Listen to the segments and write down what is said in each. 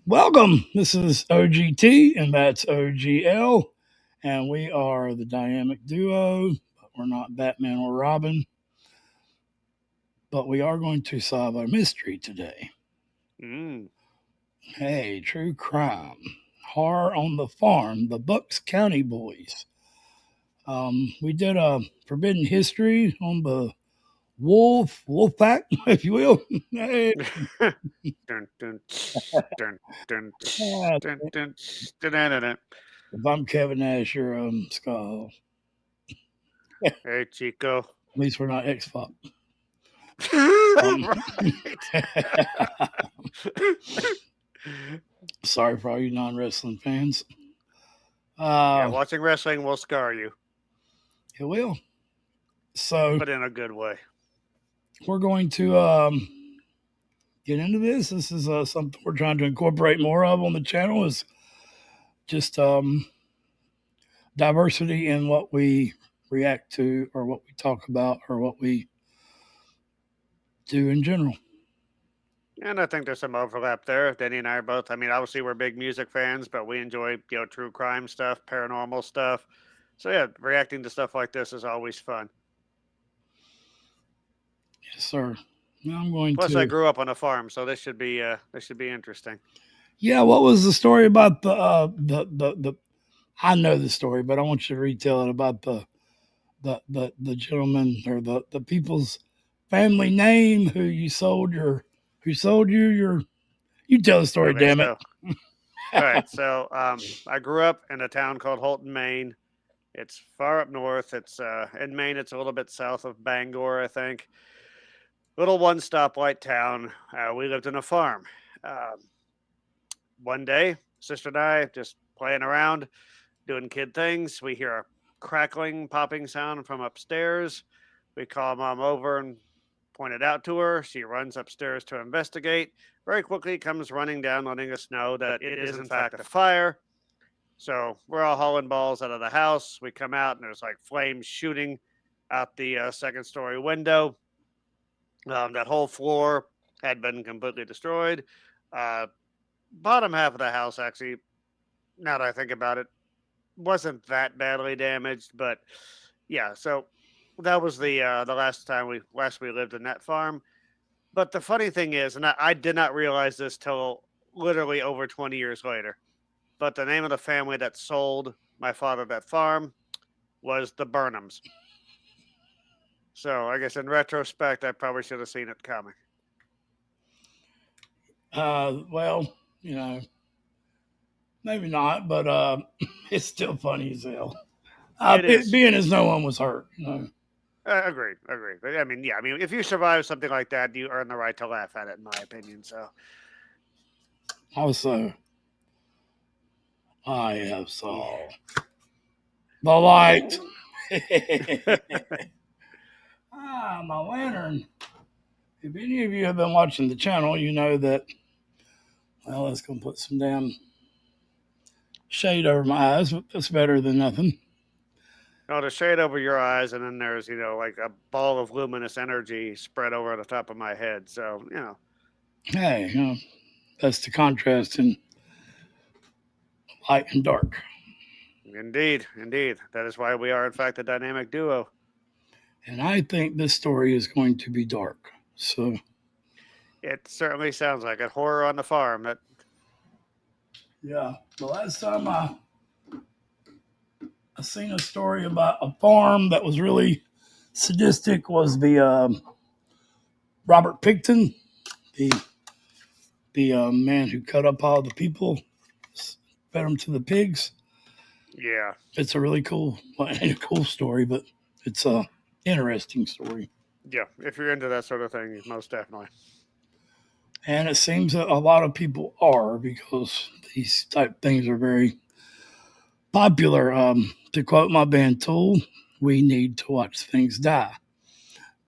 Welcome. This is OGT, and that's OGL, and we are the dynamic duo. But we're not Batman or Robin, but we are going to solve a mystery today. Mm. Hey, true crime, horror on the farm, the Bucks County Boys. We did a forbidden history on the wolf pack, if you will. Hey, Dun, dun, dun, dun, uh, dun, dun, dun, dun, dun, dun. if I'm Kevin Nash, you're Scott Hall. At Hey, Chico. least we're not X Fox. Right. Sorry for all you non wrestling fans. Yeah, Uh, watching wrestling will scar you, it will. So but in a good way. we're going to get into this. This is something we're trying to incorporate more of on the channel. Is just diversity in what we react to, or what we talk about, or what we do in general. And I think there's some overlap there. Denny and I are both, obviously we're big music fans, but we enjoy, true crime stuff, paranormal stuff. So yeah, reacting to stuff like this is always fun. Yes, sir. Now I'm going Plus, I to. grew up on a farm, so this should be interesting. Yeah, what was the story about the? I know the story, but I want you to retell it about the gentleman or the people's family name who sold you your. You tell the story, Okay, damn it. so all right, so I grew up in a town called Holton, Maine. It's far up north. It's in Maine. It's a little bit south of Bangor, I think. Little one stoplight town. We lived in a farm. Um, One day, sister and I just playing around, doing kid things. We hear a crackling, popping sound from upstairs. We call mom over and point it out to her. She runs upstairs to investigate. Very quickly comes running down, letting us know that it is in fact a fire. So we're all hauling balls out of the house. We come out and there's like flames shooting out the second story window. That whole floor had been completely destroyed. Uh, Bottom half of the house, actually, now that I think about it, wasn't that badly damaged, but yeah. So that was the last time we lived in that farm. But the funny thing is, and I did not realize this till literally over 20 years later. But the name of the family that sold my father that farm was the Burnhams. So I guess in retrospect, I probably should have seen it coming. Well, you know, maybe not, but it's still funny as hell. It is. Being as no one was hurt, you know. Agreed, agreed. But yeah, if you survive something like that, you earn the right to laugh at it, in my opinion. So, Also, I have saw the light. My lantern. If any of you have been watching the channel, you know that. Well, let's go put some damn shade over my eyes, but that's better than nothing. the shade over your eyes, and then there's like a ball of luminous energy spread over the top of my head. So, Hey, that's the contrast in light and dark. indeed, indeed, that is why we are in fact a dynamic duo. And I think this story is going to be dark. So, It certainly sounds like it. Horror on the farm. That yeah, the last time I seen a story about a farm that was really sadistic was the Robert Picton, the man who cut up all the people, fed them to the pigs. yeah, It's a really cool, well, ain't a cool story, but it's a interesting story. yeah. If you're into that sort of thing, most definitely. And it seems that a lot of people are because these type things are very popular. To quote my band Tool, we need to watch things die.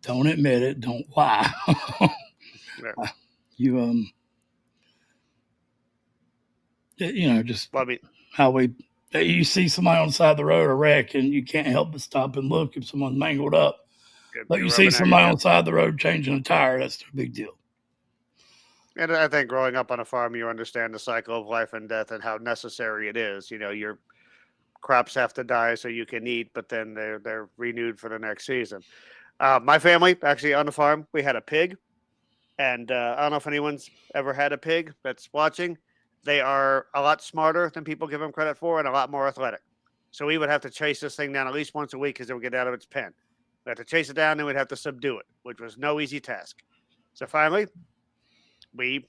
Don't admit it. Don't lie. Yeah. you just Well, I mean, how we. You see somebody on the side of the road, a wreck, and you can't help but stop and look if someone's mangled up. it'd But be you see rubbing out. somebody on the side of the road changing a tire, that's no big deal. And I think growing up on a farm, you understand the cycle of life and death and how necessary it is. You know, your crops have to die so you can eat, but then they're renewed for the next season. My family, actually on the farm, we had a pig, and I don't know if anyone's ever had a pig that's watching. They are a lot smarter than people give them credit for, and a lot more athletic. So we would have to chase this thing down at least once a week because it would get out of its pen. We had to chase it down, and we'd have to subdue it, which was no easy task. So finally, we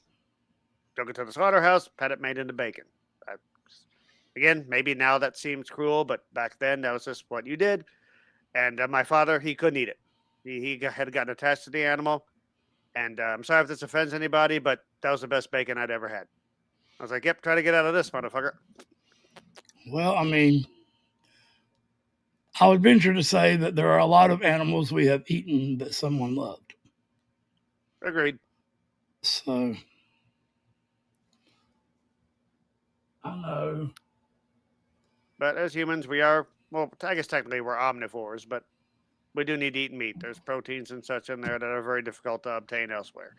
took it to the slaughterhouse, had it made into bacon. I, Again, maybe now that seems cruel, but back then that was just what you did. And my father, he couldn't eat it. He had gotten attached to the animal. And I'm sorry if this offends anybody, but that was the best bacon I'd ever had. I was like, yep, try to get out of this, motherfucker. Well, I mean, I would venture to say that there are a lot of animals we have eaten that someone loved. Agreed. So, I know. But as humans, we are, well, I guess technically we're omnivores, but we do need to eat meat. There's proteins and such in there that are very difficult to obtain elsewhere.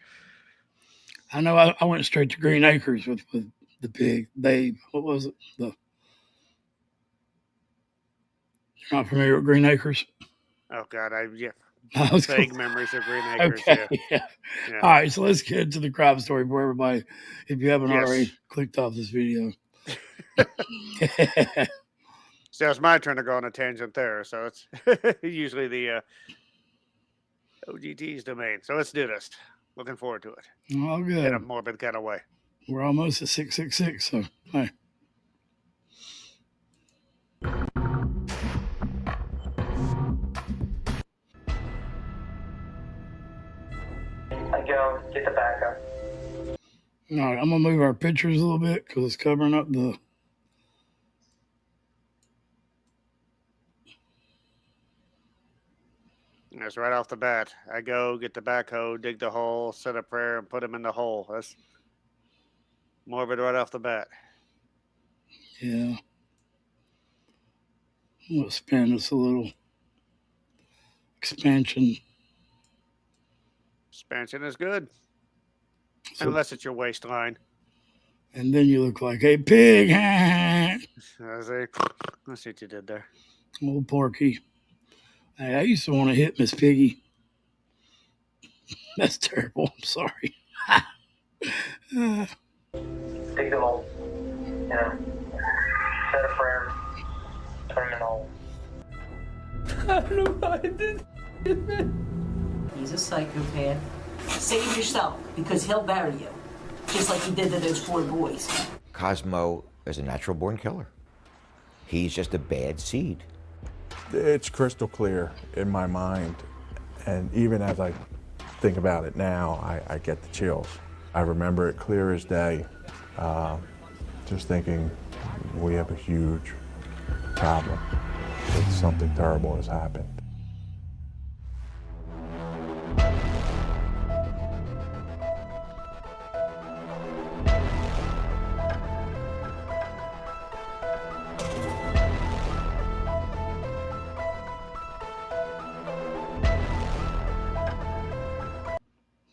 I know I went straight to Green Acres with the pig. What was it? You're not familiar with Green Acres? Oh, God, yeah. I was Vague memories of Green Acres, okay. yeah. Yeah. Yeah. All right. So let's get to the crab story for everybody. If you haven't Yes. already clicked off this video. So it's my turn to go on a tangent there. So it's usually the OGT's domain. So let's do this. Looking forward to it All in a good. morbid kind of way. We're almost at 666. So, hey. I go get the backup. All right. I'm going to move our pictures a little bit because it's covering up the. That's right off the bat. I go get the backhoe, dig the hole, set a prayer, and put him in the hole. That's morbid right off the bat. Yeah. I'm going to expand this a little. Expansion. Expansion is good. So, Unless it's your waistline. and then you look like a pig. Let's see what you did there. Old Porky. Hey, I used to want to hit Miss Piggy. That's terrible. I'm sorry. Dig the hole. You know, set a prayer, put him in the hole. I don't know why I did. He's a psychopath. Save yourself, because he'll bury you, just like he did to those 4 boys. Cosmo is a natural born killer. He's just a bad seed. It's crystal clear in my mind, and even as I think about it now, I get the chills. I remember it clear as day, just thinking we have a huge problem, that something terrible has happened.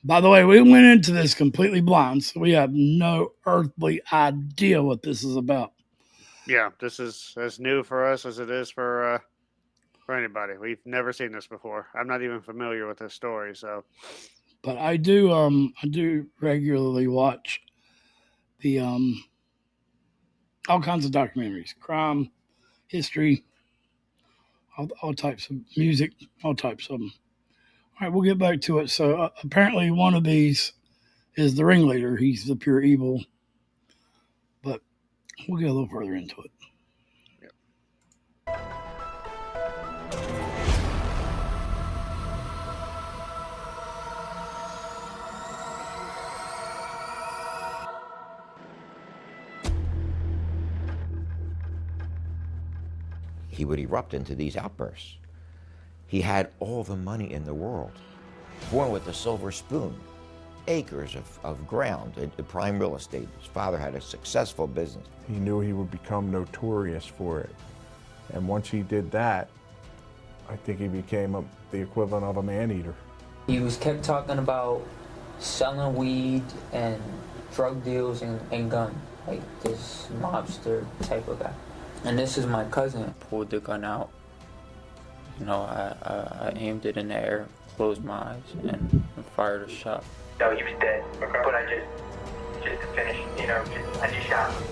By the way, we went into this completely blind, so we have no earthly idea what this is about. Yeah, this is as new for us as it is for anybody. We've never seen this before. I'm not even familiar with this story, so. But I do regularly watch the all kinds of documentaries, crime, history, all types of music, all types of them. All right, we'll get back to it. So apparently, one of these is the ringleader. He's the pure evil. But we'll get a little further into it. He would erupt into these outbursts. He had all the money in the world, born with a silver spoon, acres of ground and prime real estate. His father had a successful business. He knew he would become notorious for it, and once he did that, I think he became the equivalent of a man-eater. He was kept talking about selling weed and drug deals and gun, like this mobster type of guy. And this is my cousin. Pulled the gun out. You know, I aimed it in the air, closed my eyes, and fired a shot. No, he was dead. Okay. But I just to finish, you know, I just shot him.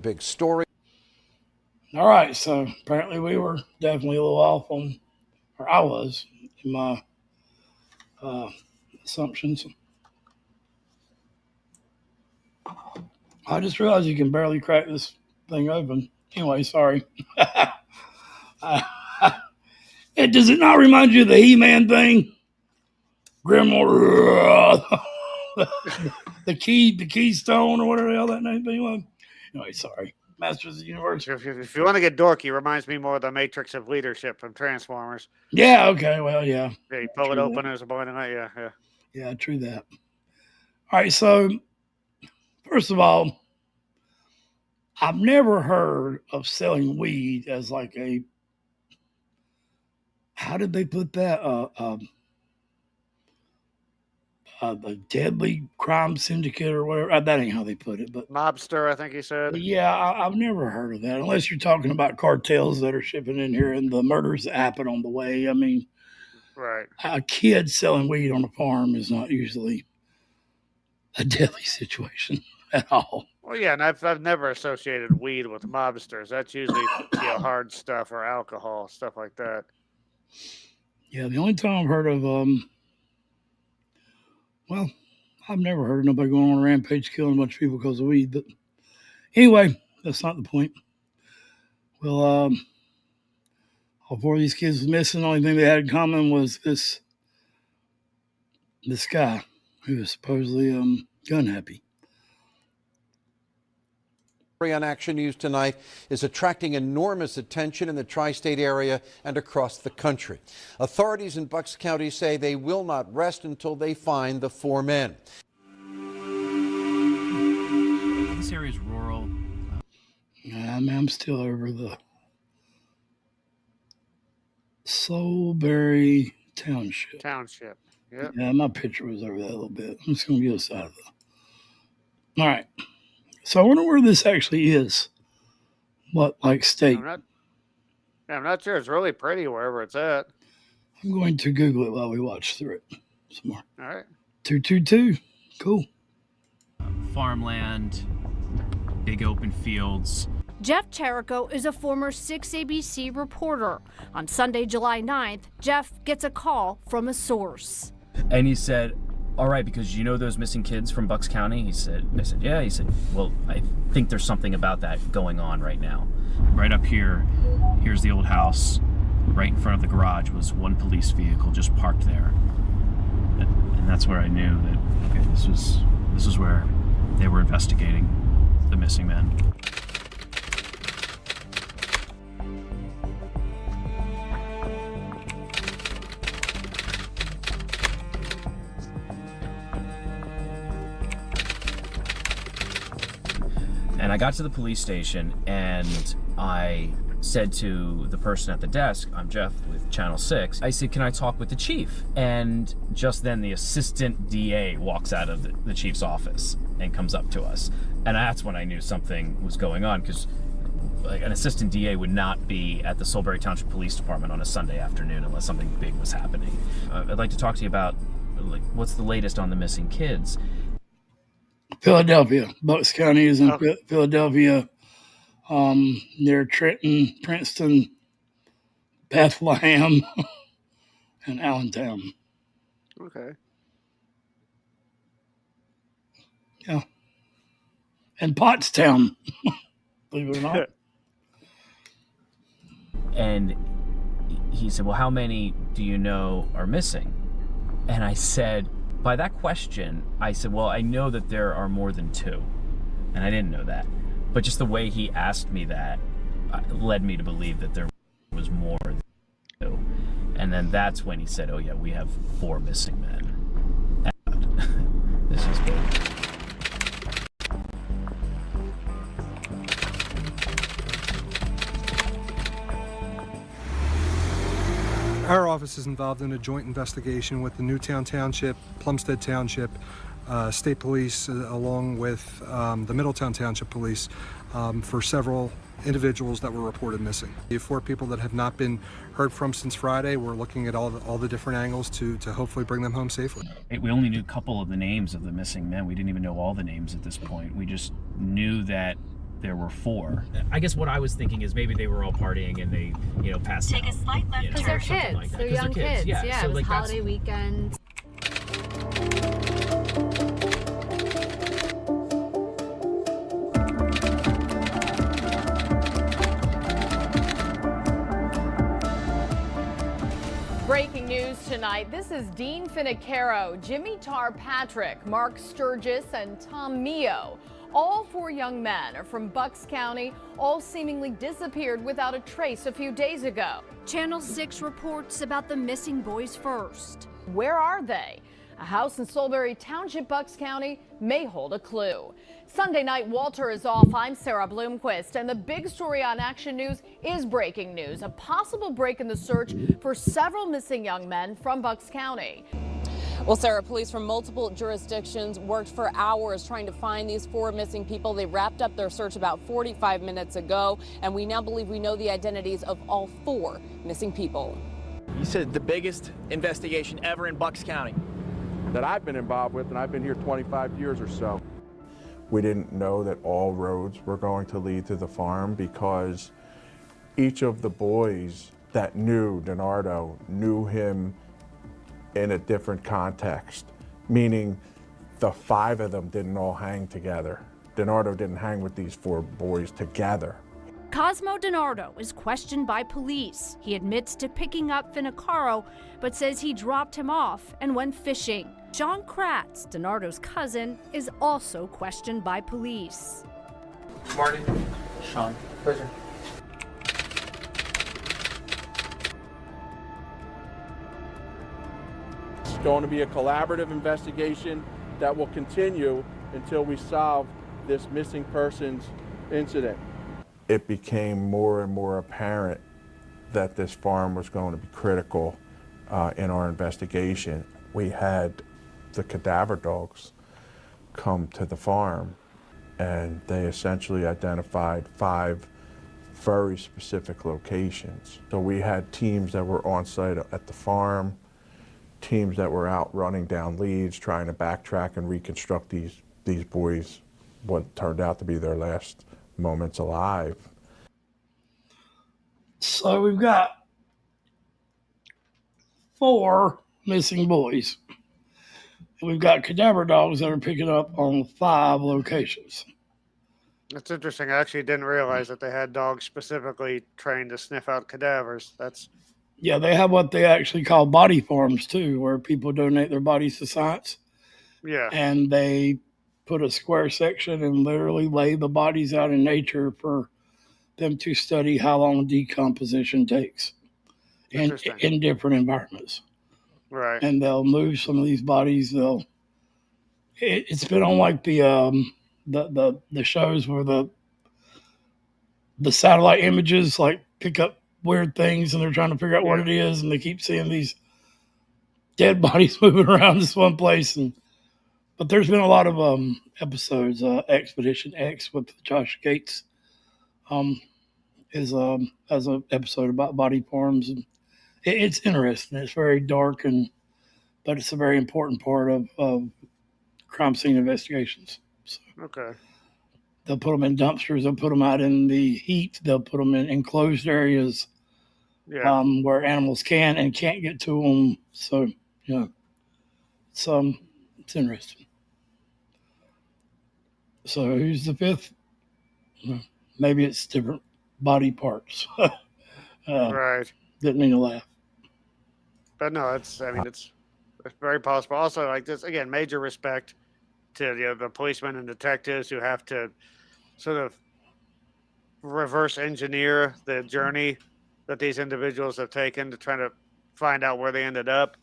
Big story. All right, so apparently we were definitely a little off on, or I was, in my assumptions. I just realized you can barely crack this thing open. Anyway, sorry. Does it not remind you of the He-Man thing? Grandma, the keystone or whatever the hell that name thing was. Anyway, sorry. Masters of the Universe. If you want to get dorky, reminds me more of the Matrix of Leadership from Transformers. Yeah, okay, well, yeah. Yeah, you pull it open, there's a blinding light. Yeah. Yeah, true that. All right, so first of all, I've never heard of selling weed as like a, how did they put that? A deadly crime syndicate or whatever. That ain't how they put it, but Mobster, I think he said. yeah, I've never heard of that unless you're talking about cartels that are shipping in here and the murders that happen on the way. I mean, Right. a kid selling weed on a farm is not usually a deadly situation at all. Well, yeah, and I've never associated weed with mobsters. That's usually hard stuff or alcohol, stuff like that. Yeah, the only time I've heard of well, I've never heard of nobody going on a rampage killing a bunch of people because of weed. But anyway, that's not the point. Well, all four of these kids was missing. The only thing they had in common was this guy who was supposedly gun happy. On Action News tonight is attracting enormous attention in the tri-state area and across the country. Authorities in Bucks County say they will not rest until they find the four men. This area is rural. Yeah, I mean, I'm still over the Soulberry Township. Yep. Yeah, my picture was over that a little bit. I'm just going to get us out of the... All right. So I wonder where this actually is. What, like state? I'm not sure. It's really pretty wherever it's at. I'm going to Google it while we watch through it some more. All right. 222. Cool. Farmland, big open fields. Jeff Cherico is a former 6ABC reporter. On Sunday, July 9th, Jeff gets a call from a source. And he said, all right, because you know those missing kids from Bucks County? I said, yeah. He said, well, I think there's something about that going on right now. Right up here, here's the old house. Right in front of the garage was one police vehicle just parked there. And that's where I knew that, okay, this was where they were investigating the missing men. And I got to the police station and I said to the person at the desk, I'm Jeff with Channel 6. I said, can I talk with the chief? And just then the assistant DA walks out of the chief's office and comes up to us. And that's when I knew something was going on, because like, an assistant DA would not be at the Soulberry Township Police Department on a Sunday afternoon unless something big was happening. I'd like to talk to you about like what's the latest on the missing kids. Philadelphia. Bucks County is in Philadelphia, near Trenton, Princeton, Bethlehem, and Allentown. Okay. Yeah. And Pottstown, believe it or not. And he said, well, how many do you know are missing? And I said, by that question, I said, well, I know that there are more than two. And I didn't know that. But just the way he asked me that led me to believe that there was more than two. And then that's when he said, oh, yeah, we have 4 missing men. And this is big. All office is involved in a joint investigation with the Newtown Township, Plumstead Township, State Police, along with the Middletown Township Police, for several individuals that were reported missing. The 4 people that have not been heard from since Friday, we're looking at all the different angles to hopefully bring them home safely. We only knew a couple of the names of the missing men. We didn't even know all the names at this point. We just knew that there were 4. I guess what I was thinking is maybe they were all partying and they, passed out. Take a slight left because they're kids. Like they're young kids. Yeah, so it was like holiday weekend. Breaking news tonight. This is Dean Finicaro, Jimmy Tar Patrick, Mark Sturgis, and Tom Mio. All 4 young men are from Bucks County, all seemingly disappeared without a trace a few days ago. Channel 6 reports about the missing boys first. Where are they? A house in Solebury Township, Bucks County may hold a clue. Sunday night, Walter is off. I'm Sarah Bloomquist, and the big story on Action News is breaking news. A possible break in the search for several missing young men from Bucks County. Well, Sarah, police from multiple jurisdictions worked for hours trying to find these 4 missing people. They wrapped up their search about 45 minutes ago, and we now believe we know the identities of all 4 missing people. You said the biggest investigation ever in Bucks County. That I've been involved with, and I've been here 25 years or so. We didn't know that all roads were going to lead to the farm because each of the boys that knew Donardo knew him in a different context, meaning the 5 of them didn't all hang together. Donardo didn't hang with these 4 boys together. Cosmo Donardo is questioned by police. He admits to picking up Finicaro, but says he dropped him off and went fishing. John Kratz, Donardo's cousin, is also questioned by police. Marty. Sean. Pleasure. It's going to be a collaborative investigation that will continue until we solve this missing persons incident. It became more and more apparent that this farm was going to be critical in our investigation. We had the cadaver dogs come to the farm, and they essentially identified 5 very specific locations. So we had teams that were on site at the farm, teams that were out running down leads, trying to backtrack and reconstruct these boys, what turned out to be their last moments alive. So we've got 4 missing boys. And we've got cadaver dogs that are picking up on 5 locations. That's interesting. I actually didn't realize that they had dogs specifically trained to sniff out cadavers. Yeah, they have what they actually call body farms too, where people donate their bodies to science. Yeah. And they put a square section and literally lay the bodies out in nature for them to study how long decomposition takes in different environments. Right. And they'll move some of these bodies. It's been on like the shows where the satellite images like pick up weird things and they're trying to figure out what it is, and they keep seeing these dead bodies moving around this one place. But there's been a lot of episodes. Expedition X with Josh Gates has an episode about body farms, and it's interesting. It's very dark, but it's a very important part of crime scene investigations. So Okay. they'll put them in dumpsters. They'll put them out in the heat. They'll put them in enclosed areas where animals can and can't get to them. So, it's interesting. So who's the 5th? Maybe it's different body parts. Right. Didn't mean to laugh. But no, it's very possible. Also, like this, again, major respect to the policemen and detectives who have to sort of reverse engineer the journey that these individuals have taken to try to find out where they ended up.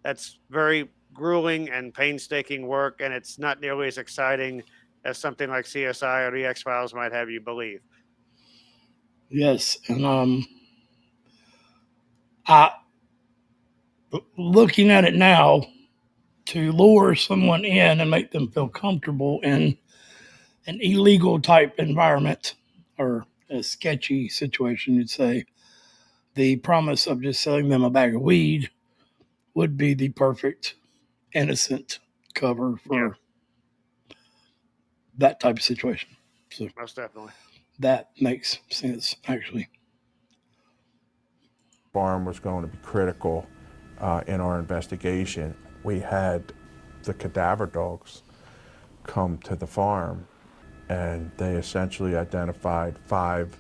That's very grueling and painstaking work, and it's not nearly as exciting as something like CSI or the X-Files might have you believe. Yes, and looking at it now, to lure someone in and make them feel comfortable in an illegal type environment or a sketchy situation, you'd say, the promise of just selling them a bag of weed would be the perfect innocent cover for that type of situation. So most definitely. That makes sense, actually. Farm was going to be critical in our investigation. We had the cadaver dogs come to the farm, and they essentially identified 5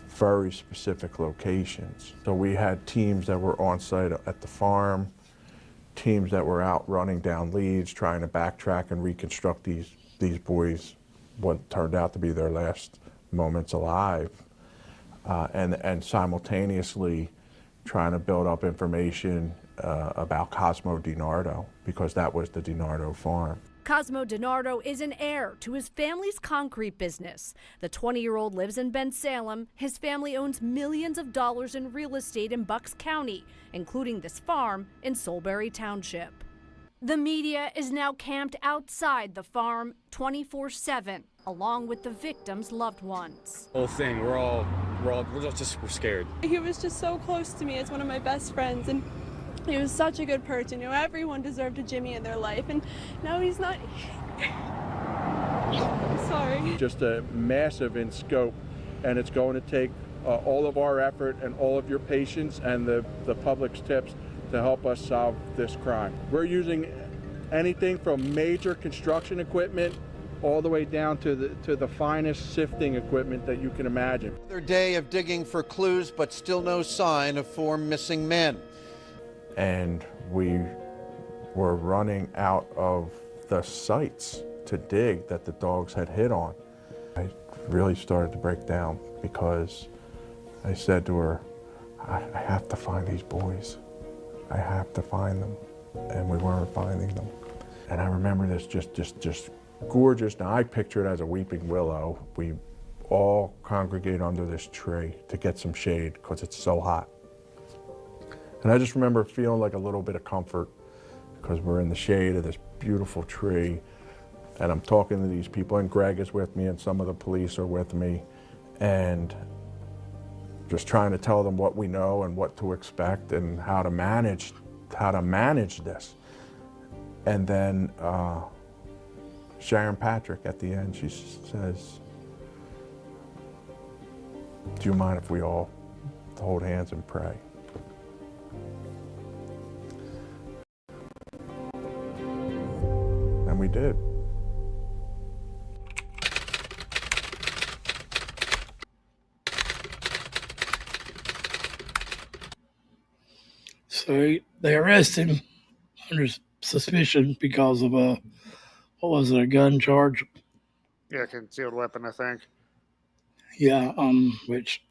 very specific locations. So we had teams that were on site at the farm, teams that were out running down leads, trying to backtrack and reconstruct these boys, what turned out to be their last moments alive, and simultaneously trying to build up information about Cosmo DiNardo, because that was the DiNardo farm. Cosmo DiNardo is an heir to his family's concrete business. The 20-year-old lives in Bensalem. His family owns millions of dollars in real estate in Bucks County, including this farm in Solebury Township. The media is now camped outside the farm 24/7, along with the victims' loved ones. Whole thing, we're scared. He was just so close to me as one of my best friends, and he was such a good person. You know, everyone deserved a Jimmy in their life, and now he's not. I'm sorry. Just a massive in scope, and it's going to take all of our effort and all of your patience and the public's tips to help us solve this crime. We're using anything from major construction equipment all the way down to the finest sifting equipment that you can imagine. Another day of digging for clues, but still no sign of 4 missing men. And we were running out of the sites to dig that the dogs had hit on. I really started to break down because I said to her, I have to find these boys. I have to find them. And we weren't finding them. And I remember this just gorgeous. Now I picture it as a weeping willow. We all congregate under this tree to get some shade because it's so hot. And I just remember feeling like a little bit of comfort because we're in the shade of this beautiful tree, and I'm talking to these people, and Greg is with me and some of the police are with me, and just trying to tell them what we know and what to expect and how to manage this. And then Sharon Patrick at the end, she says, do you mind if we all hold hands and pray? And we did. So they arrest him under suspicion because of what was it, a gun charge? Yeah, concealed weapon, I think. Yeah, which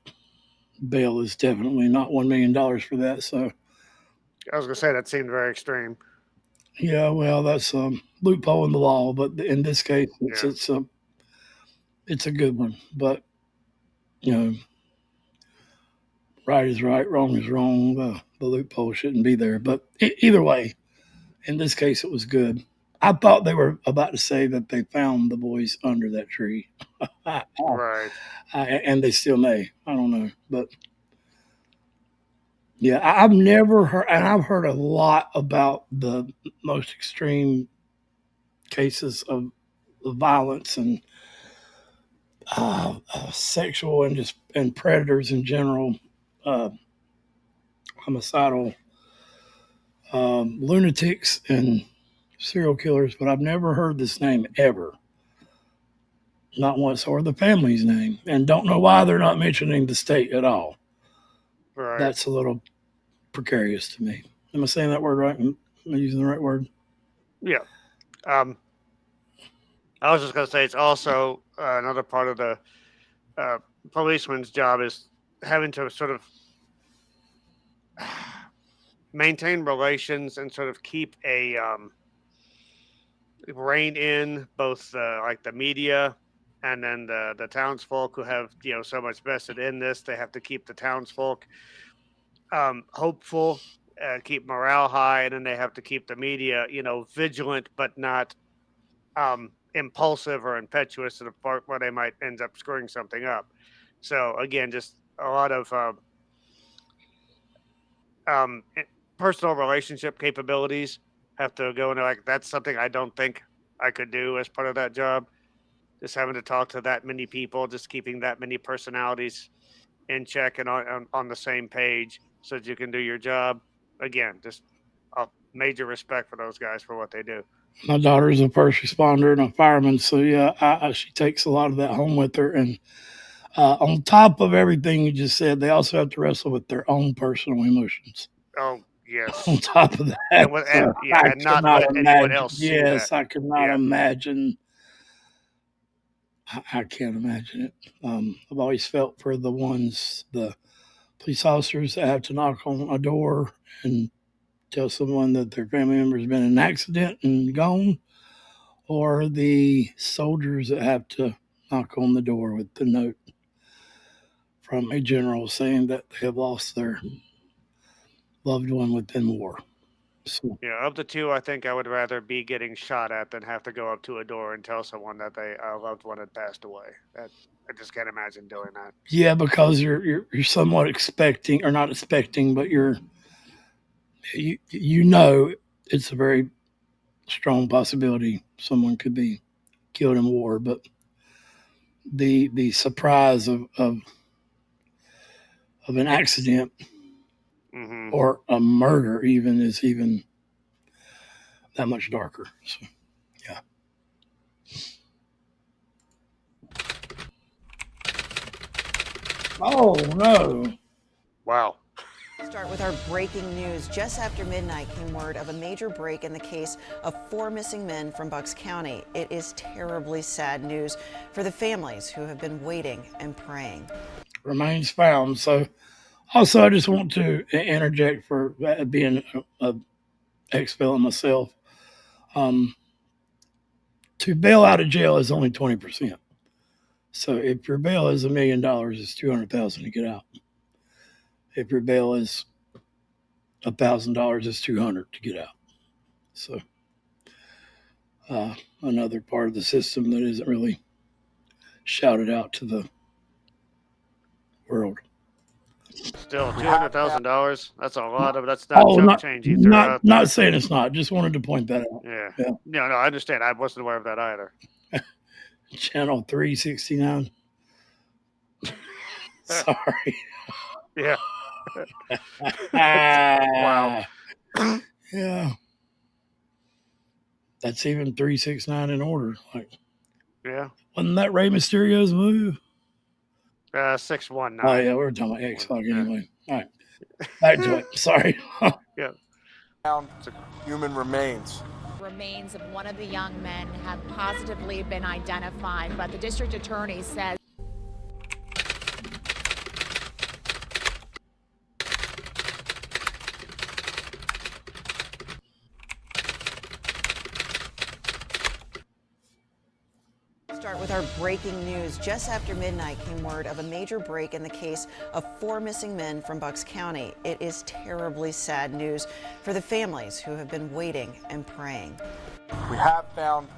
bail is definitely not $1 million for that. So I was gonna say that seemed very extreme. yeah, well, that's a loophole in the law, but in this case, it's a good one. But you know, right is right, wrong is wrong. The loophole shouldn't be there. But either way, in this case, it was good. I thought they were about to say that they found the boys under that tree. Right. And they still may. I don't know. But yeah, I've never heard, and I've heard a lot about the most extreme cases of violence and sexual and predators in general, homicidal lunatics and serial killers, but I've never heard this name ever. Not once, or the family's name, and don't know why they're not mentioning the state at all. Right. That's a little precarious to me. Am I saying that word right? Am I using the right word? Yeah. I was just going to say it's also another part of the policeman's job is having to sort of maintain relations and sort of keep a rein in both like the media and then the townsfolk who have so much vested in this. They have to keep the townsfolk hopeful keep morale high, and then they have to keep the media, vigilant but not impulsive or impetuous to the part where they might end up screwing something up. So again, just a lot of personal relationship capabilities have to go into, like, that's something I don't think I could do as part of that job. Just having to talk to that many people, just keeping that many personalities in check and on the same page so that you can do your job. Again, just a major respect for those guys for what they do. My daughter's a first responder and a fireman, so yeah, she takes a lot of that home with her. And on top of everything you just said, they also have to wrestle with their own personal emotions. Oh yes. On top of that, I not cannot let anyone imagine. else see Yes, that. I cannot imagine. I can't imagine it. I've always felt for the police officers that have to knock on a door and tell someone that their family member has been in an accident and gone, or the soldiers that have to knock on the door with the note from a general saying that they have lost their loved one within war. So, Yeah, of the two, I think I would rather be getting shot at than have to go up to a door and tell someone that a loved one had passed away. I just can't imagine doing that. yeah, because you're somewhat expecting, or not expecting, but you know it's a very strong possibility someone could be killed in war, but the surprise of an accident or a murder is even that much darker. So, yeah. Oh no! Wow. Start with our breaking news. Just after midnight came word of a major break in the case of 4 missing men from Bucks County. It is terribly sad news for the families who have been waiting and praying. Remains found. So, also, I just want to interject for being a ex-felon myself. To bail out of jail is only 20%. So, if your bail is $1 million, it's $200,000 to get out. If your bail is $1,000, it's $200 to get out. So, another part of the system that isn't really shouted out to the world. Still, $200,000. That's a lot of. That's not chump change you threw out there. Not saying it's not. Just wanted to point that out. Yeah. No, I understand. I wasn't aware of that either. Channel 369. Sorry. Yeah. Wow. Yeah. That's even 369 in order. Like, yeah. Wasn't that Rey Mysterio's move? 619. Oh yeah, we're talking about X-Pac anyway. All right. Back to it. Sorry. Yeah. Found human remains. Remains of one of the young men have positively been identified, but the district attorney says Start with our breaking news. Just after midnight came word of a major break in the case of 4 missing men from Bucks County. It is terribly sad news for the families who have been waiting and praying. We have found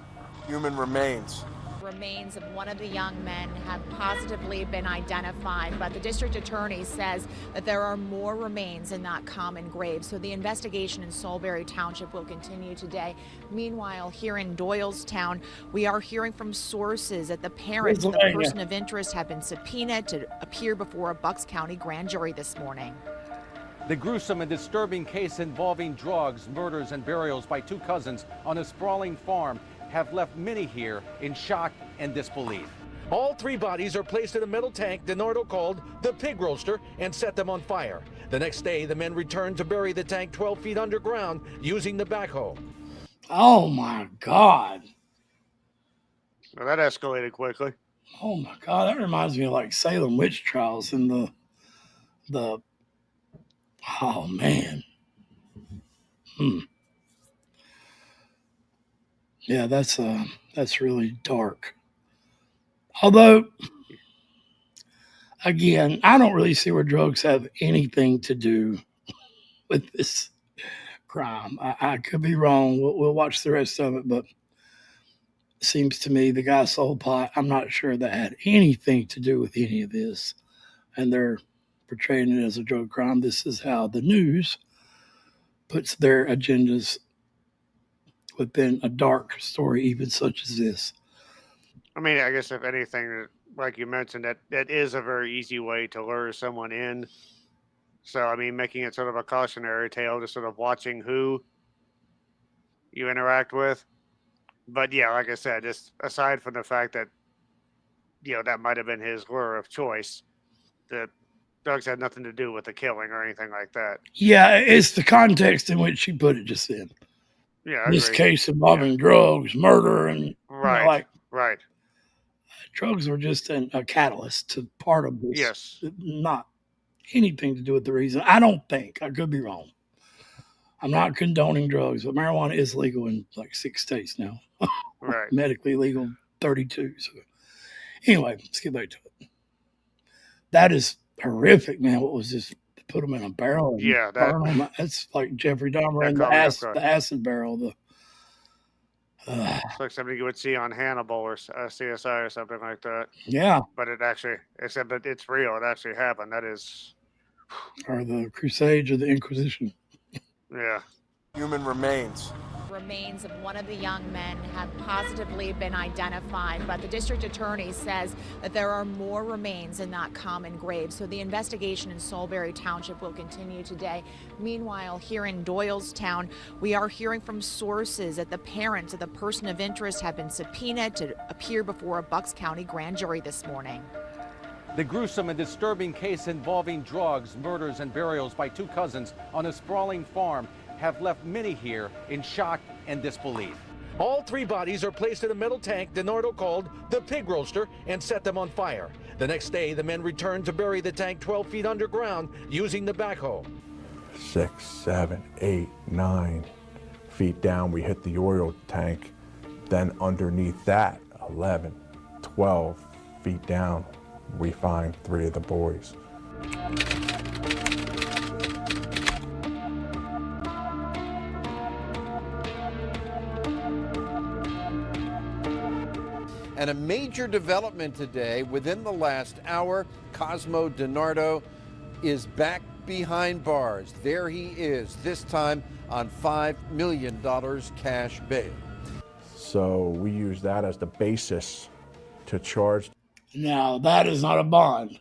human remains. remains of one of the young men have positively been identified, but the district attorney says that there are more remains in that common grave. So the investigation in Solebury Township will continue today. Meanwhile, here in Doylestown, we are hearing from sources that the parents of the person of interest have been subpoenaed to appear before a Bucks County grand jury this morning. The gruesome and disturbing case involving drugs, murders, and burials by 2 cousins on a sprawling farm have left many here in shock and disbelief. All 3 bodies are placed in a metal tank DiNardo called the pig roaster and set them on fire. The next day, the men returned to bury the tank 12 feet underground using the backhoe. Oh my God. Well, that escalated quickly. Oh my God. That reminds me of like Salem witch trials and the oh man. Yeah, that's really dark. Although, again, I don't really see where drugs have anything to do with this crime. I could be wrong. We'll watch the rest of it, but it seems to me the guy sold pot. I'm not sure that had anything to do with any of this, and they're portraying it as a drug crime. This is how the news puts their agendas within a dark story, even such as this. I mean, I guess if anything, like you mentioned, that is a very easy way to lure someone in. So, I mean, making it sort of a cautionary tale, just sort of watching who you interact with. But yeah, like I said, just aside from the fact that, that might have been his lure of choice, the drugs had nothing to do with the killing or anything like that. Yeah, it's the context in which she put it just in. Yeah, I This agree. case involving drugs, murder, and Right, right. drugs were just a catalyst to part of this. Yes. Not anything to do with the reason. I don't think. I could be wrong. I'm not condoning drugs, but marijuana is legal in like 6 states now. Right. Medically legal 32. So anyway, let's get back to it. That is horrific, man. What was this? Put them in a barrel and burn them. That's like Jeffrey Dahmer and the acid barrel. It's like something you would see on Hannibal or CSI or something like that. Yeah. But it actually, except that it's real. It actually happened. That is. Or the Crusades or the Inquisition. Yeah. Human remains. Remains of one of the young men have positively been identified, but the district attorney says that there are more remains in that common grave. So the investigation in Solebury Township will continue today. Meanwhile, here in Doylestown, we are hearing from sources that the parents of the person of interest have been subpoenaed to appear before a Bucks County grand jury this morning. The gruesome and disturbing case involving drugs, murders, and burials by two cousins on a sprawling farm have left many here in shock and disbelief. All three bodies are placed in a metal tank DiNardo called the Pig Roaster and set them on fire. The next day, the men returned to bury the tank 12 feet underground using the backhoe. 6, 7, 8, 9 feet down, we hit the oil tank. Then underneath that, 11, 12 feet down, we find 3 of the boys. And a major development today, within the last hour, Cosmo DiNardo is back behind bars. There he is, this time on $5 million cash bail. So we use that as the basis to charge. Now, that is not a bond.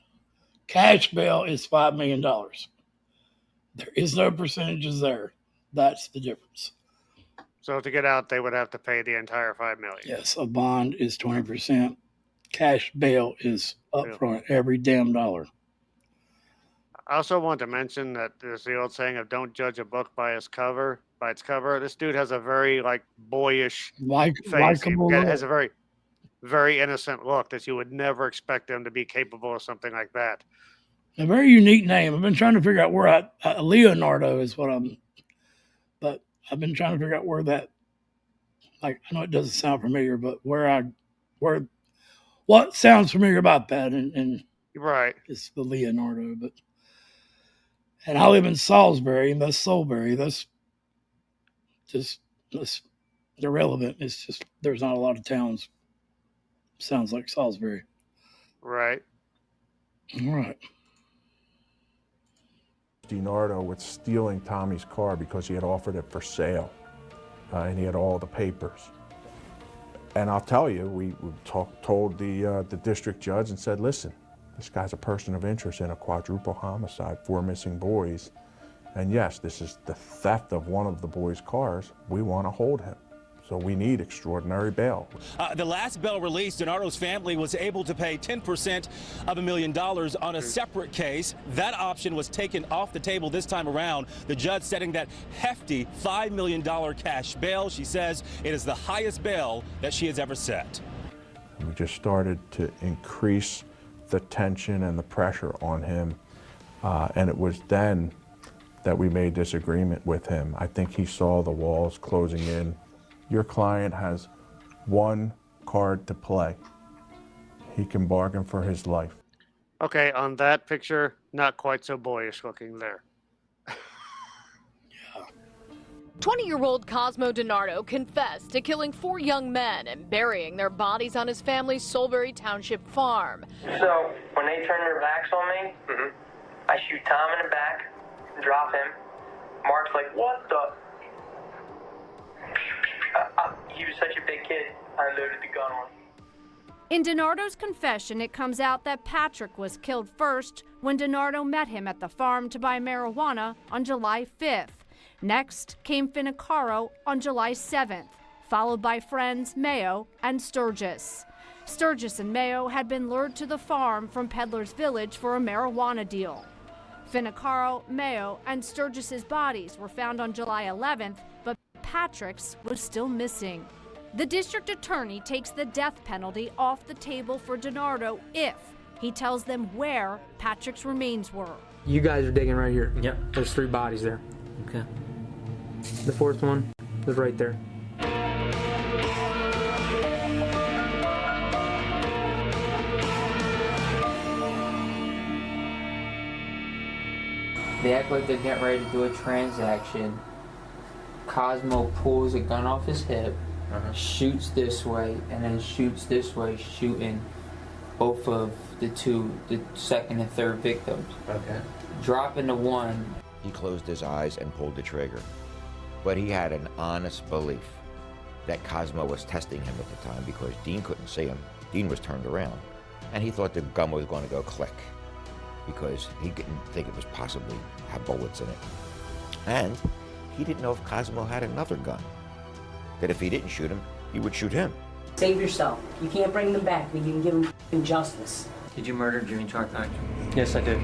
Cash bail is $5 million. There is no percentages there. That's the difference. So to get out, they would have to pay the entire $5 million. Yes, a bond is 20%. Cash bail is upfront every damn dollar. I also want to mention that there's the old saying of "Don't judge a book by its cover." This dude has a very boyish face. He has a very, very innocent look that you would never expect him to be capable of something like that. A very unique name. I've been trying to figure out where Leonardo is what but I've been trying to figure out where that, I know it doesn't sound familiar, but what sounds familiar about that, and right, it's the Leonardo, and I live in Salisbury, and that's Solebury. That's irrelevant. It's just, there's not a lot of towns. Sounds like Salisbury. Right. All right. DiNardo was stealing Tommy's car because he had offered it for sale, and he had all the papers. And I'll tell you, we told the district judge and said, listen, this guy's a person of interest in a quadruple homicide, 4 missing boys. And yes, this is the theft of one of the boys' cars. We want to hold him. So we need extraordinary bail. The last bail released, DiNardo's family was able to pay 10% of $1 million on a separate case. That option was taken off the table this time around. The judge setting that hefty $5 million cash bail. She says it is the highest bail that she has ever set. We just started to increase the tension and the pressure on him. And it was then that we made this agreement with him. I think he saw the walls closing in. Your client has one card to play. He can bargain for his life. Okay, on that picture, not quite so boyish looking there. 20-year-old Cosmo DiNardo confessed to killing 4 young men and burying their bodies on his family's Solebury Township farm. So, when they turn their backs on me, I shoot Tom in the back, drop him. Mark's like, what the? He was such a big kid, I loaded the gun on him. In DiNardo's confession, it comes out that Patrick was killed first when DiNardo met him at the farm to buy marijuana on July 5th. Next came Finicaro on July 7th, followed by friends Mayo and Sturgis. Sturgis and Mayo had been lured to the farm from Peddler's Village for a marijuana deal. Finicaro, Mayo, and Sturgis's bodies were found on July 11th, but Patrick's was still missing. The district attorney takes the death penalty off the table for DiNardo if he tells them where Patrick's remains were. You guys are digging right here. Yep. There's 3 bodies there. Okay. The 4th one is right there. They act like they're getting ready to do a transaction. Cosmo pulls a gun off his hip, shoots this way, and then shoots this way, shooting both of the 2nd and 3rd victims. Okay. Dropping the one. He closed his eyes and pulled the trigger. But he had an honest belief that Cosmo was testing him at the time because Dean couldn't see him. Dean was turned around. And he thought the gun was going to go click because he didn't think it was possibly have bullets in it. And he didn't know if Cosmo had another gun. That if he didn't shoot him, he would shoot him. Save yourself. You can't bring them back, but you can give them justice. Did you murder Jimmy Charcock? Yes, I did.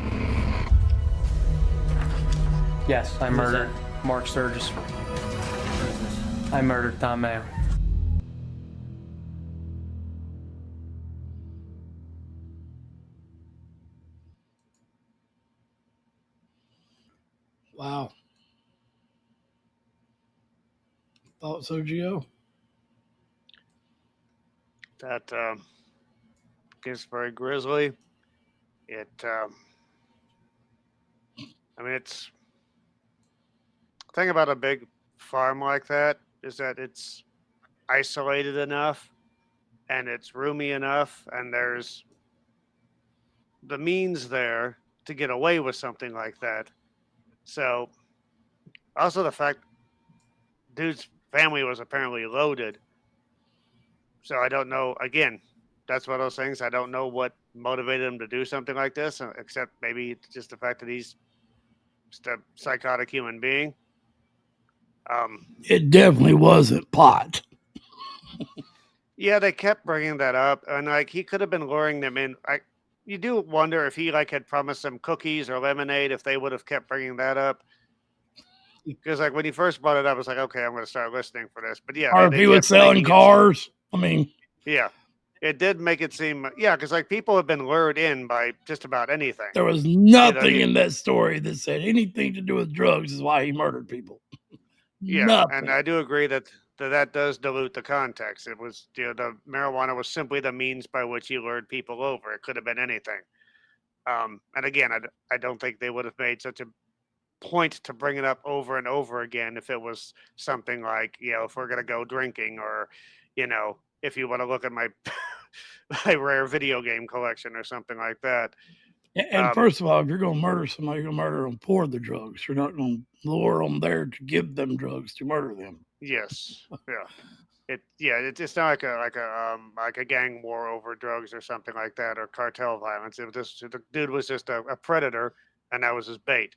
Yes, I murdered Mark Sturgis. I murdered Tom Mayo. Wow. Thoughts, so, Gio? That gets very grisly. It, I mean, it's the thing about a big farm like that is that it's isolated enough and it's roomy enough and there's the means there to get away with something like that. So also the fact dude's family was apparently loaded. So I don't know, again, that's one of those things. I don't know what motivated him to do something like this, except maybe just the fact that he's just a psychotic human being. It definitely wasn't pot. Yeah, they kept bringing that up, and like he could have been luring them in. You do wonder if he like had promised them cookies or lemonade if they would have kept bringing that up. Because like when he first brought it up, I was like, okay, I'm going to start listening for this. But yeah, Or if he was selling cars. I mean, yeah, it did make it seem, yeah, because like people have been lured in by just about anything. there was nothing in that story that said anything to do with drugs is why he murdered people. Yeah, Nothing. and I do agree that does dilute the context. It was, the marijuana was simply the means by which he lured people over. It could have been anything. And again, I don't think they would have made such a point to bring it up over and over again if it was something like, if we're going to go drinking or, if you want to look at my my rare video game collection or something like that. And first of all, if you're going to murder somebody, you're going to murder them for the drugs. You're not going to lure them there to give them drugs to murder them. Yes. Yeah. It's not like a gang war over drugs or something like that or cartel violence. It was just, the dude was just a predator, and that was his bait.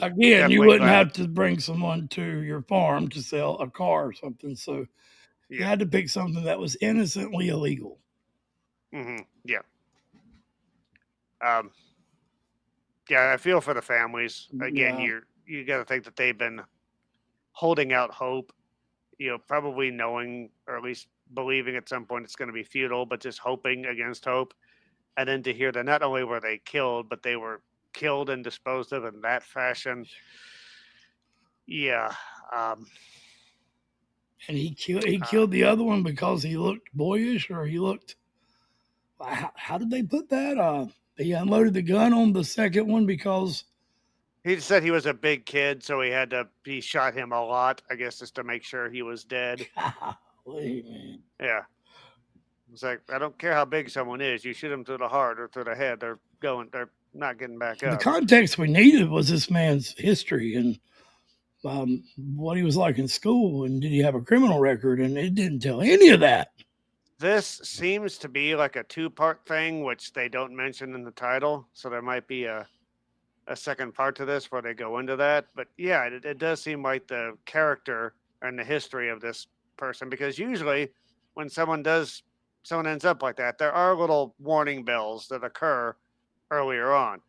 Again, you wouldn't have to bring someone to your farm to sell a car or something. So you had to pick something that was innocently illegal. Mm-hmm. Yeah. Yeah, I feel for the families. Again, you got to think that they've been holding out hope, probably knowing or at least believing at some point it's going to be futile, but just hoping against hope. And then to hear that not only were they killed, but they were killed and disposed of in that fashion. Yeah. And he killed the other one because he looked boyish, or he looked. How did they put that? He unloaded the gun on the second one because He said he was a big kid, so he shot him a lot, I guess, just to make sure he was dead. Man. Yeah. It's like, I don't care how big someone is. You shoot them through the heart or through the head, they're not getting back The up. context we needed was this man's history and what he was like in school, and did he have a criminal record, and it didn't tell any of that. This seems to be like a two-part thing, which they don't mention in the title, so there might be a second part to this where they go into that. But yeah, it does seem like the character and the history of this person, because usually when someone ends up like that, there are little warning bells that occur earlier on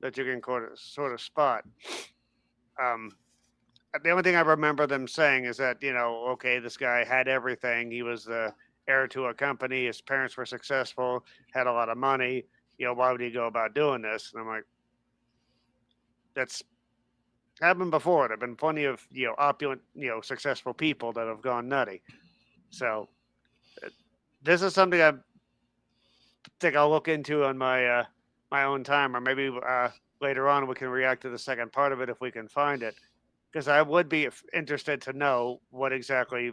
that you can sort of spot. The only thing I remember them saying is that, okay, this guy had everything. He was the heir to a company. His parents were successful, had a lot of money. Why would he go about doing this? And I'm like, that's happened before. There've been plenty of, opulent, successful people that have gone nutty. So this is something I think I'll look into on my my own time, or maybe later on we can react to the second part of it if we can find it. Because I would be interested to know what exactly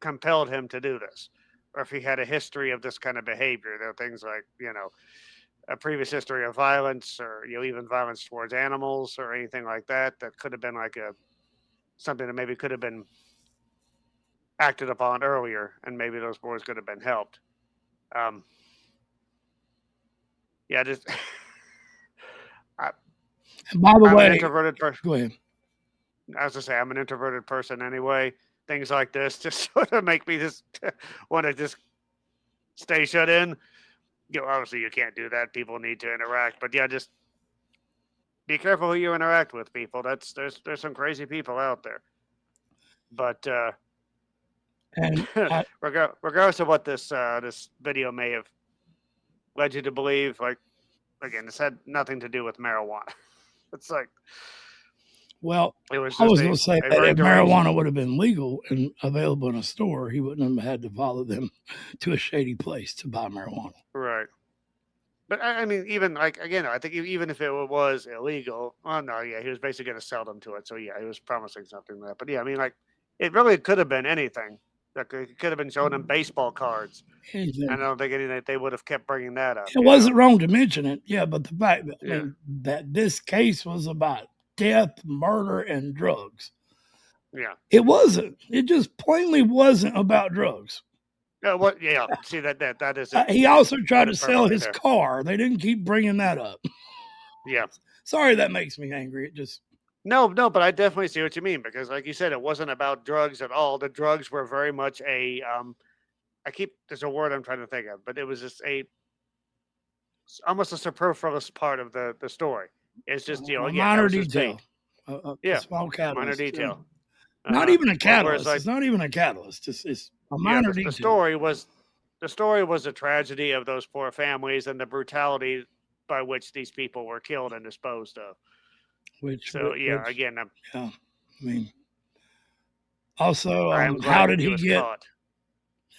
compelled him to do this, or if he had a history of this kind of behavior. There are things like, a previous history of violence, or even violence towards animals, or anything like that. That could have been like something that maybe could have been acted upon earlier, and maybe those boys could have been helped. Yeah, just. And by the I'm way, an introverted person. Go ahead. I was to say, I'm an introverted person anyway. Things like this just sort of make me just want to just stay shut in. Obviously you can't do that. People need to interact, but yeah, just be careful who you interact with, people. There's some crazy people out there. But and regardless of what this video may have led you to believe, like, again, this had nothing to do with marijuana. It's like, well, it was I just was going to say that if marijuana would have been legal and available in a store, he wouldn't have had to follow them to a shady place to buy marijuana. Right. But I mean, even like, again, I think even if it was illegal, oh no, yeah, he was basically going to sell them to it. So yeah, he was promising something there. But yeah, I mean, like, it really could have been anything. Like, it could have been showing them baseball cards. Anything. I don't think they would have kept bringing that up. It wasn't wrong to mention it, yeah, but the fact that, Yeah. I mean, that this case was about death, murder, and drugs. Yeah. It wasn't. It just plainly wasn't about drugs. What? Yeah. See that is. He also tried to sell his car. They didn't keep bringing that up. Yeah. Sorry, that makes me angry. It just. No, but I definitely see what you mean, because, like you said, it wasn't about drugs at all. The drugs were very much a. There's a word I'm trying to think of, but it was just almost a superfluous part of the story. It's just, a minor detail. Yeah. Small catalyst. Minor detail. Not even a catalyst. Like, it's not even a catalyst. It's a minor detail. The story was a tragedy of those poor families and the brutality by which these people were killed and disposed of. Again, I mean, also, I'm how glad did he was get caught.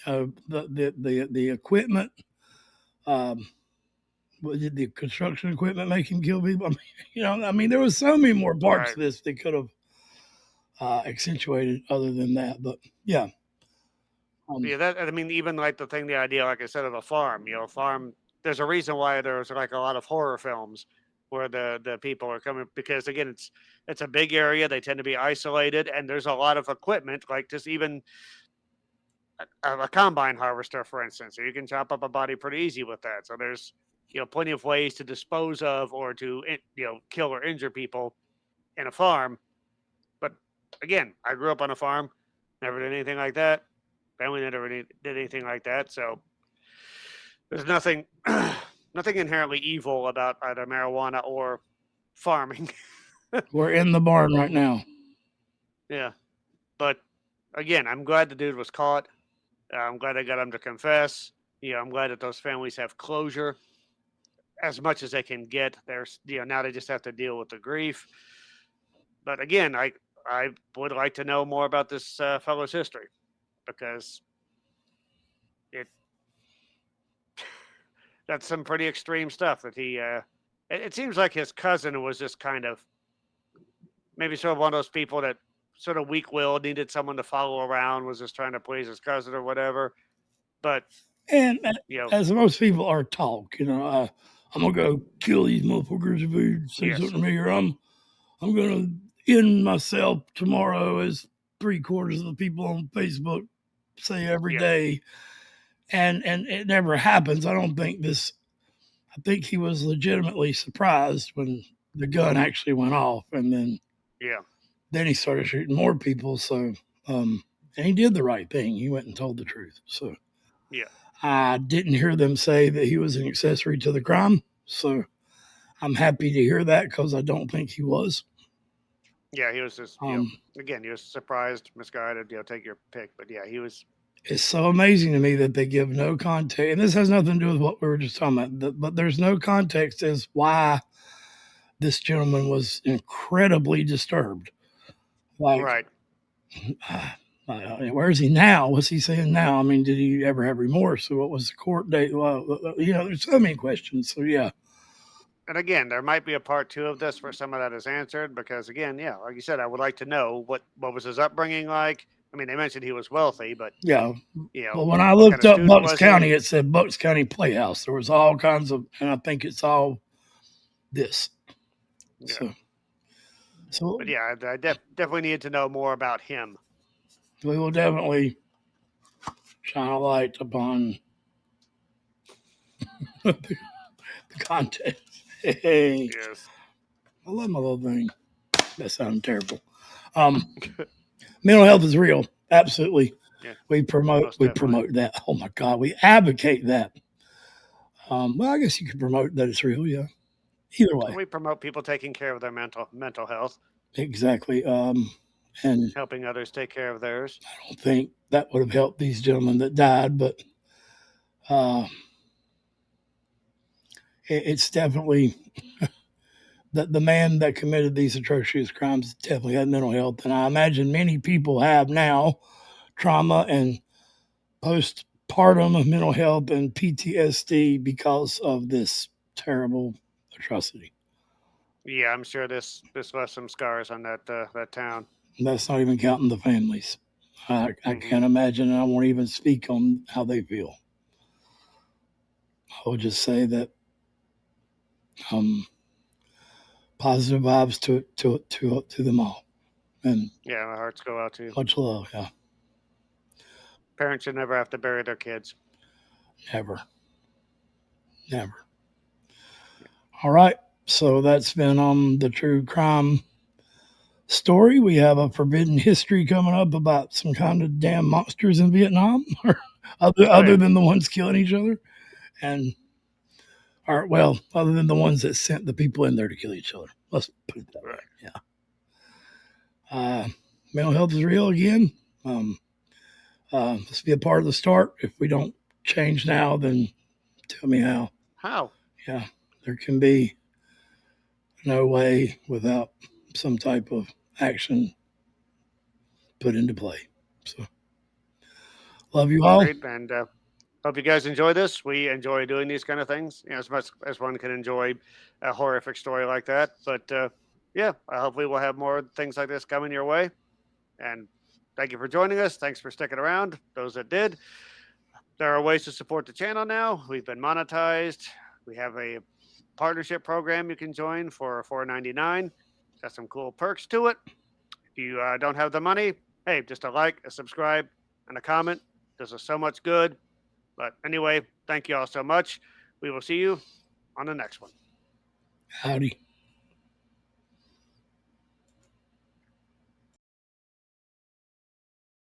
the equipment? Did the construction equipment make him kill people? I mean, there was so many more parts to this that could have accentuated other than that. But yeah. Even like the idea, like I said, of a farm. Farm. There's a reason why there's like a lot of horror films where the people are coming, because again, it's a big area. They tend to be isolated, and there's a lot of equipment, like just even a combine harvester, for instance. So you can chop up a body pretty easy with that. So there's plenty of ways to dispose of or to kill or injure people in a farm. But again, I grew up on a farm, never did anything like that. Family never did anything like that. So there's nothing inherently evil about either marijuana or farming. We're in the barn right now. Yeah. But again, I'm glad the dude was caught. I'm glad they got him to confess. I'm glad that those families have closure as much as they can get. There's, now they just have to deal with the grief. But again, I would like to know more about this fellow's history, because that's some pretty extreme stuff that he. It seems like his cousin was just kind of maybe sort of one of those people that sort of weak-willed, needed someone to follow around, was just trying to please his cousin or whatever. But And you know, as most people are taught, I'm gonna go kill these motherfuckers if they say Yes. something to me, or I'm gonna end myself tomorrow, as 3/4 of the people on Facebook say every Yeah. day, and it never happens. I think he was legitimately surprised when the gun actually went off, and yeah, then he started shooting more people. So, and he did the right thing. He went and told the truth. So yeah, I didn't hear them say that he was an accessory to the crime. So I'm happy to hear that, because I don't think he was. yeah. He was just, again, he was surprised, misguided. Take your pick. But yeah, he was. It's so amazing to me that they give no context, and this has nothing to do with what we were just talking about. But there's no context as why this gentleman was incredibly disturbed. Like, Right. where is he now? What's he saying now? I mean, did he ever have remorse? So what was the court date? Well, there's so many questions. So yeah, And again, there might be a part 2 of this where some of that is answered, because again, yeah, like you said, I would like to know what was his upbringing like. I mean, they mentioned he was wealthy, but yeah. But when I what kind looked of up student Bucks was County, he? it said Bucks County Playhouse. There was all kinds of, and I think it's all this. Yeah. So But yeah, I definitely needed to know more about him. we will definitely shine a light upon the context. Hey, Yes. I love my little thing. That sounded terrible. Mental health is real. Absolutely. Yeah, We promote that. Oh my God, we advocate that. Well, I guess you could promote that it's real, yeah. Either way. We promote people taking care of their mental health, Exactly. And helping others take care of theirs. I don't think that would have helped these gentlemen that died, but it's definitely the man that committed these atrocious crimes definitely had mental health. And I imagine many people have now trauma and postpartum mental health and PTSD because of this terrible atrocity. Yeah, I'm sure this left some scars on that town. And that's not even counting the families. I can't imagine, and I won't even speak on how they feel. I will just say that positive vibes to them all, and Yeah, my hearts go out to you. much love. Yeah, Parents should never have to bury their kids. never. All right, so that's been the true crime story. We have a forbidden history coming up about some kind of damn monsters in Vietnam, other than the ones killing each other, and other than the ones that sent the people in there to kill each other. Let's put it that way. Yeah. Mental health is real again. Let's be a part of the start. If we don't change now, then tell me how. How? Yeah, there can be no way without some type of action put into play. So, love you all. Great, and hope you guys enjoy this. We enjoy doing these kind of things, as much as one can enjoy a horrific story like that. But yeah, hopefully we'll have more things like this coming your way. And thank you for joining us. Thanks for sticking around, those that did. There are ways to support the channel now. We've been monetized. We have a partnership program you can join for $4.99. Got some cool perks to it. If you don't have the money, hey, just a like, a subscribe, and a comment does us so much good. But anyway, thank you all so much. We will see you on the next one. Howdy.